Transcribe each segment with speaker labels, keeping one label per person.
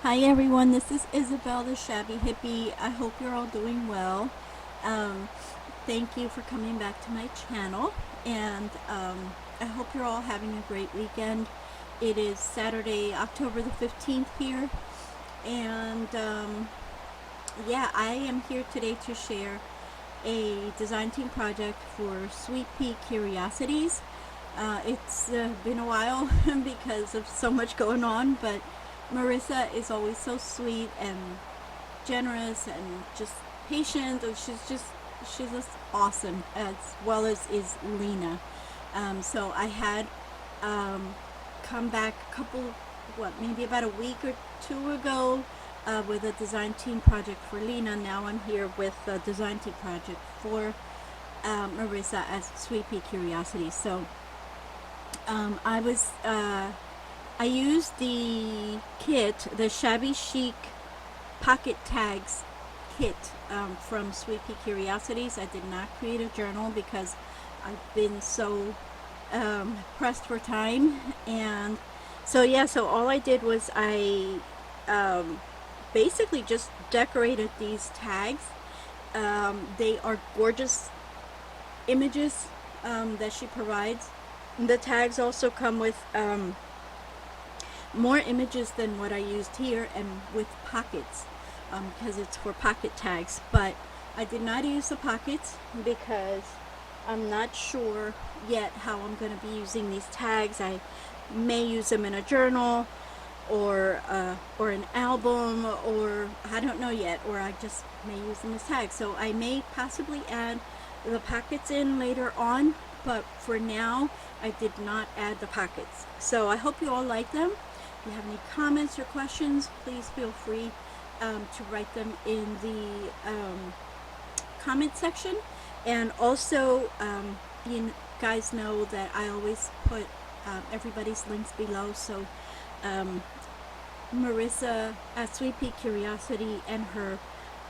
Speaker 1: Hi everyone, this is Isabel the Shabby Hippie. I hope you're all doing well. Um, Thank you for coming back to my channel, and I hope you're all having a great weekend. It is Saturday, October the 15th here, and yeah, I am here today to share a design team project for Sweet Pea Curiosities. It's been a while because of so much going on, but Marissa is always so sweet and generous and just patient, and she's just awesome, as well as is Lena. So I had come back a couple, maybe about a week or two ago, with a design team project for Lena. Now I'm here with a design team project for Marissa as Sweet Pea Curiosity. So I used the kit, the Shabby Chic pocket tags kit from Sweet Pea Curiosities. I did not create a journal because I've been so pressed for time, and so yeah, so all I did was I basically just decorated these tags. They are gorgeous images that she provides. The tags also come with more images than what I used here, and with pockets, because it's for pocket tags. But I did not use the pockets because I'm not sure yet how I'm going to be using these tags. I may use them in a journal or an album, or I don't know yet, or I just may use them as tags. So I may possibly add the pockets in later on, but for now I did not add the pockets. So I hope you all like them. If you have any comments or questions, please feel free to write them in the comment section. And also, you guys know that I always put everybody's links below. So Marissa at Sweet Pea Curiosity and her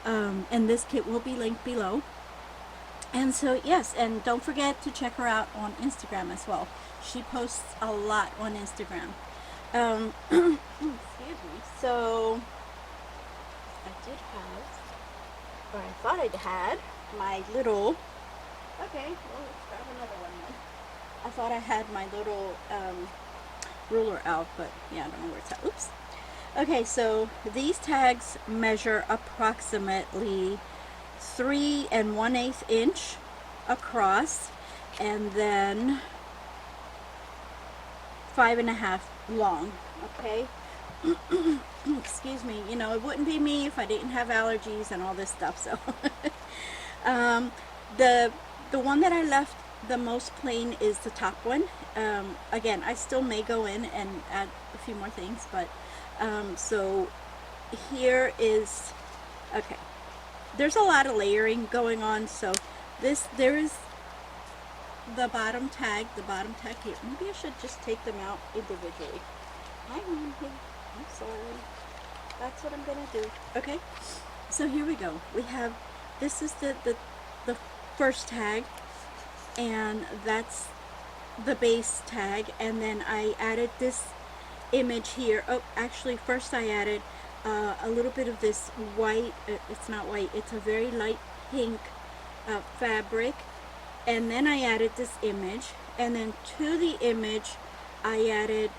Speaker 1: and this kit will be linked below. And so yes, and don't forget to check her out on Instagram as well. She posts a lot on Instagram. Excuse me. So I did have, or I thought I had, my little. Okay, well, let's grab another one then. I thought I had my little ruler out, but yeah, I don't know where it's at. Oops. Okay, so these tags measure approximately 3 1/8 inch across, and then 5.5 long. Okay. Excuse me. You know, it wouldn't be me if I didn't have allergies and all this stuff. So um, the one that I left the most plain is the top one. Again, I still may go in and add a few more things, but so here is, okay, there's a lot of layering going on. So there is the bottom tag here. Maybe I should just take them out individually. Hang on here. I'm sorry. That's what I'm gonna do. Okay, so here we go. We have, this is the first tag, and that's the base tag, and then I added this image here. Oh, actually, first I added a little bit of this white, it's not white, it's a very light pink fabric, and then I added this image, and then to the image I added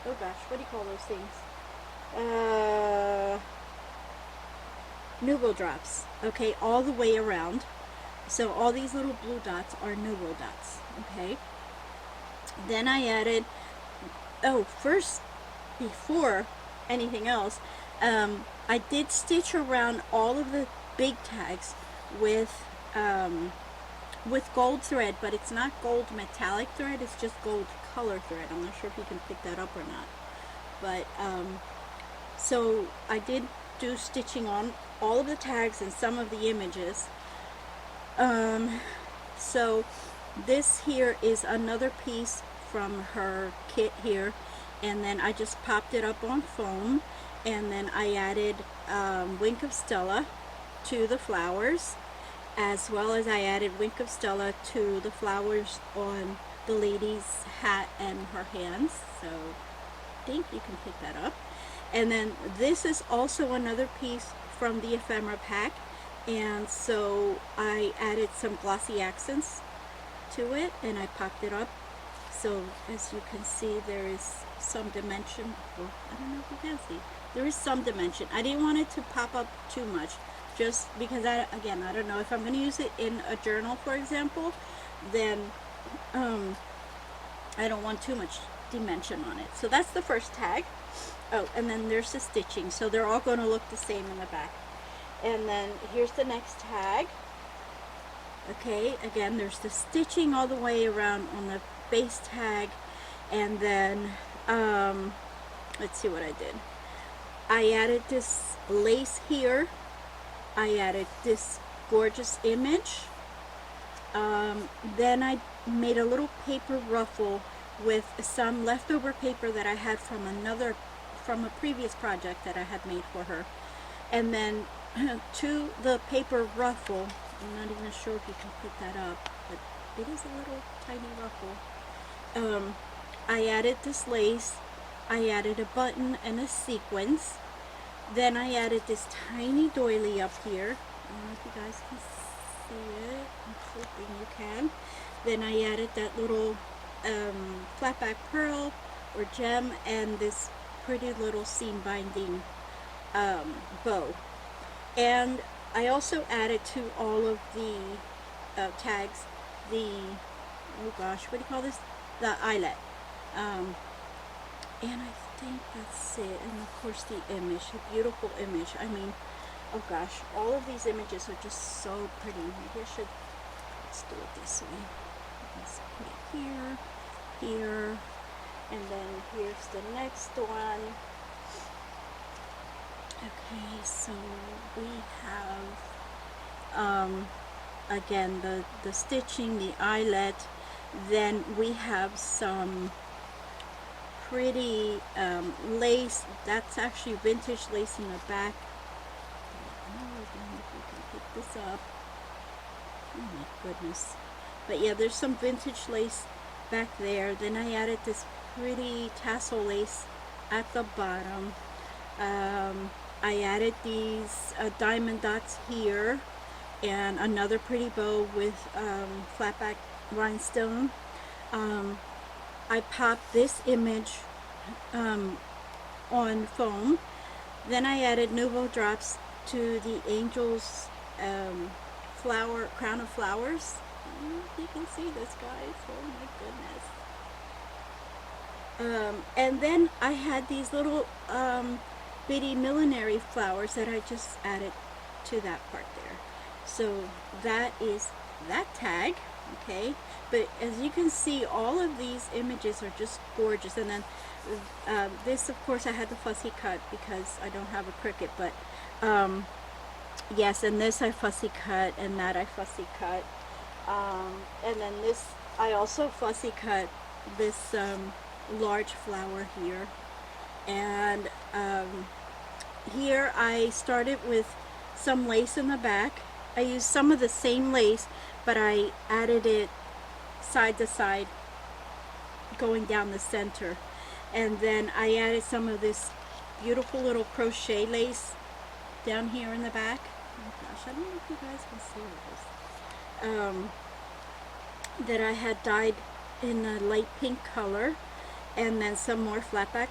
Speaker 1: oh gosh, what do you call those things? Nouveau drops. Okay, all the way around. So all these little blue dots are nouveau dots. Okay. Then I added, oh, first, before anything else, I did stitch around all of the big tags with gold thread, but it's not gold metallic thread, it's just gold color thread. I'm not sure if you can pick that up or not, but so I did do stitching on all of the tags and some of the images. So this here is another piece from her kit here, and then I just popped it up on foam, and then I added Wink of Stella to the flowers, as well as I added Wink of Stella to the flowers on the lady's hat and her hands. So think you can pick that up. And then this is also another piece from the ephemera pack, and so I added some glossy accents to it and I popped it up. So as you can see, there is some dimension. Well, I don't know if you can see. There is some dimension. I didn't want it to pop up too much, just because again, I don't know if I'm going to use it in a journal, for example, then I don't want too much dimension on it. So that's the first tag. Oh, and then there's the stitching, so they're all going to look the same in the back. And then here's the next tag. Okay, again, there's the stitching all the way around on the base tag. And then let's see what I did. I added this lace here. I added this gorgeous image. Then I made a little paper ruffle with some leftover paper that I had from a previous project that I had made for her. And then to the paper ruffle, I'm not even sure if you can pick that up, but it is a little tiny ruffle. I added this lace, I added a button and a sequence. Then I added this tiny doily up here. I don't know if you guys can see it. I'm hoping you can. Then I added that little flat back pearl or gem and this pretty little seam binding bow. And I also added to all of the tags the, oh gosh, what do you call this? The eyelet. And I think that's it. And of course the image, a beautiful image. I mean, oh gosh, all of these images are just so pretty. Maybe I should, let's do it this way. Let's put it here, here, and then here's the next one. Okay, so we have, again, the stitching, the eyelet. Then we have some pretty lace. That's actually vintage lace in the back. I don't know if you can pick this up. Oh my goodness. But yeah, there's some vintage lace back there. Then I added this pretty tassel lace at the bottom. I added these diamond dots here and another pretty bow with flat back rhinestone. I popped this image on foam. Then I added Nouveau drops to the angel's flower, crown of flowers. I don't know if you can see this, guys. Oh my goodness. And then I had these little bitty millinery flowers that I just added to that part there. So that is that tag. Okay, but as you can see, all of these images are just gorgeous. And then this, of course, I had the fussy cut because I don't have a Cricut, but yes, and this I fussy cut, and that I fussy cut, and then this I also fussy cut this large flower here. And here I started with some lace in the back. I used some of the same lace, but I added it side to side going down the center. And then I added some of this beautiful little crochet lace down here in the back. Oh gosh, I don't know if you guys can see this. That I had dyed in a light pink color. And then some more flatback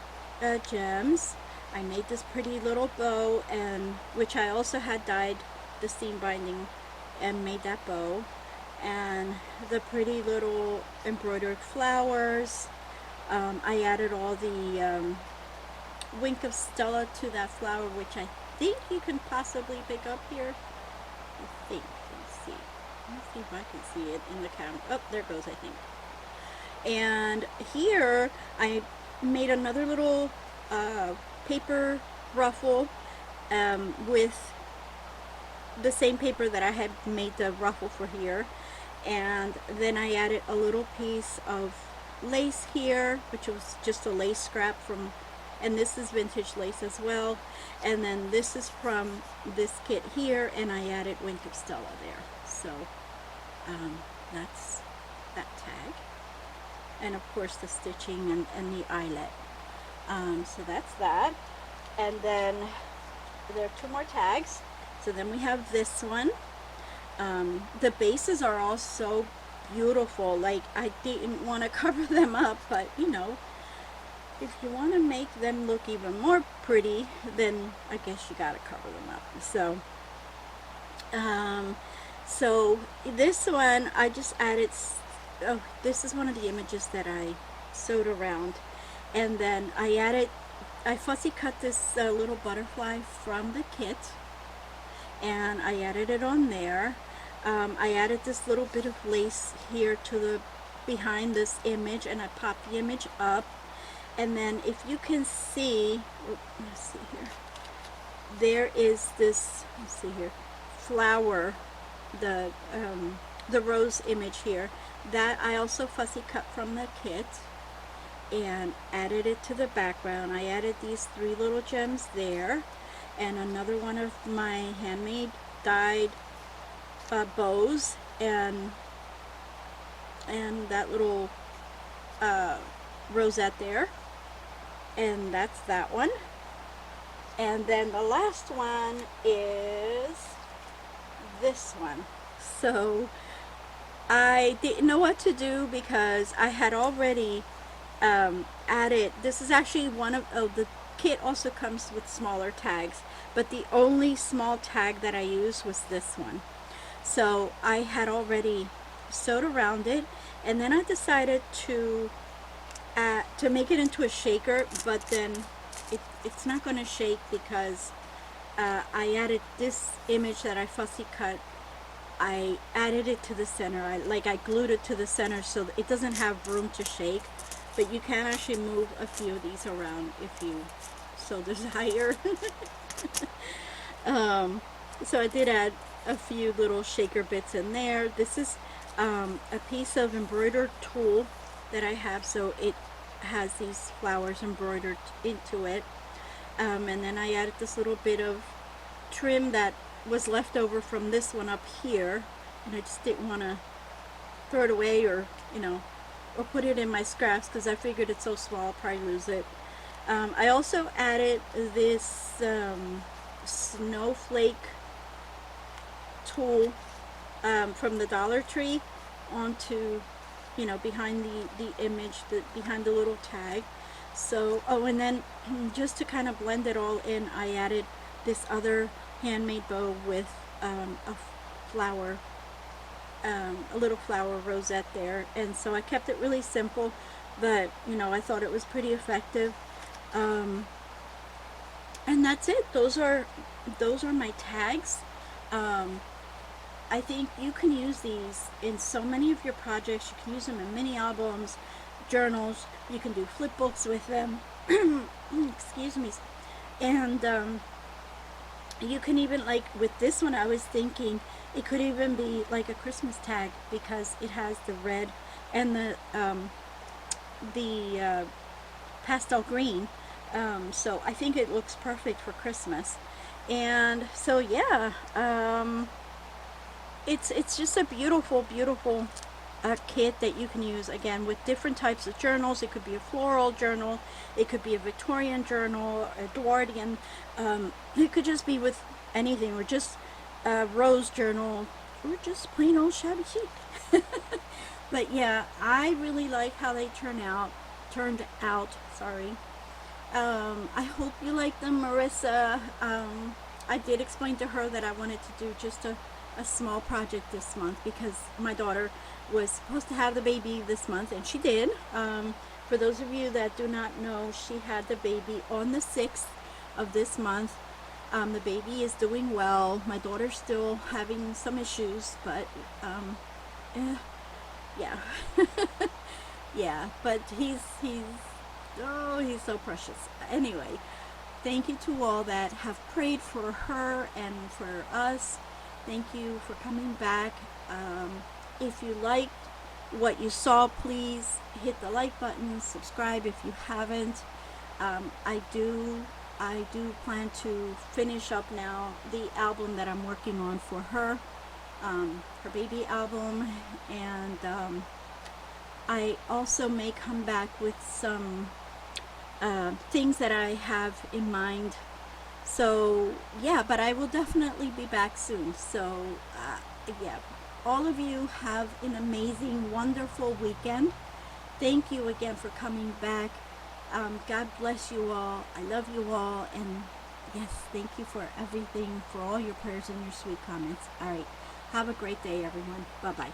Speaker 1: gems. I made this pretty little bow, and which I also had dyed the seam binding and made that bow. And the pretty little embroidered flowers. I added all the Wink of Stella to that flower, which I think you can possibly pick up here. I think. Let's see. Let's see if I can see it in the camera. Oh, there it goes, I think. And here I made another little paper ruffle with the same paper that I had made the ruffle for here. And then I added a little piece of lace here, which was just a lace scrap from, and this is vintage lace as well. And then this is from this kit here, and I added Wink of Stella there. So that's that tag. And of course the stitching and the eyelet. So that's that. And then there are two more tags. So then we have this one. The bases are all so beautiful. Like, I didn't want to cover them up, but you know, if you want to make them look even more pretty, then I guess you gotta cover them up. Um, so this one I just added. Oh, this is one of the images that I sewed around, and then I fussy cut this little butterfly from the kit, and I added it on there. I added this little bit of lace here to the behind this image, and I popped the image up. And then if you can see, let's see here, there is this, let's see here, flower, the rose image here, that I also fussy cut from the kit and added it to the background. I added these three little gems there, and another one of my handmade dyed bows, and that little rosette there, and that's that one. And then the last one is this one. So I didn't know what to do because I had already added, this is actually one of, oh, the kit also comes with smaller tags, but the only small tag that I used was this one. So I had already sewed around it, and then I decided to make it into a shaker, but then it's not going to shake because I added this image that I fussy cut. I added it to the center. I glued it to the center so it doesn't have room to shake, but you can actually move a few of these around if you so desire. So I did add a few little shaker bits in there. This is a piece of embroidered tulle that I have, so it has these flowers embroidered into it. And then I added this little bit of trim that was left over from this one up here, and I just didn't want to throw it away, or you know, or put it in my scraps because I figured it's so small I'll probably lose it. I also added this snowflake tulle from the Dollar Tree onto, you know, behind the image, behind the little tag. So, oh, and then just to kind of blend it all in, I added this other handmade bow with a flower, a little flower rosette there. And so I kept it really simple, but you know, I thought it was pretty effective. And that's it. Those are my tags. I think you can use these in so many of your projects. You can use them in mini albums, journals. You can do flip books with them. Excuse me. And you can even, like with this one, I was thinking it could even be like a Christmas tag because it has the red and the pastel green. So I think it looks perfect for Christmas. And so yeah, it's just a beautiful kit that you can use again with different types of journals. It could be a floral journal, it could be a Victorian journal, a Edwardian, it could just be with anything, or just a rose journal, or just plain old Shabby Chic. But yeah, I really like how they turned out. Sorry. I hope you like them, Marissa. I did explain to her that I wanted to do just a small project this month because my daughter was supposed to have the baby this month, and she did. For those of you that do not know, she had the baby on the 6th of this month. The baby is doing well. My daughter's still having some issues, but yeah. Yeah, but he's so precious. Anyway, thank you to all that have prayed for her and for us. Thank you for coming back. If you liked what you saw, please hit the like button, subscribe if you haven't. I do plan to finish up now the album that I'm working on for her, her baby album, and I also may come back with some things that I have in mind. So yeah, but I will definitely be back soon. So yeah, all of you have an amazing, wonderful weekend. Thank you again for coming back. God bless you all. I love you all. And yes, thank you for everything, for all your prayers and your sweet comments. All right. Have a great day, everyone. Bye bye.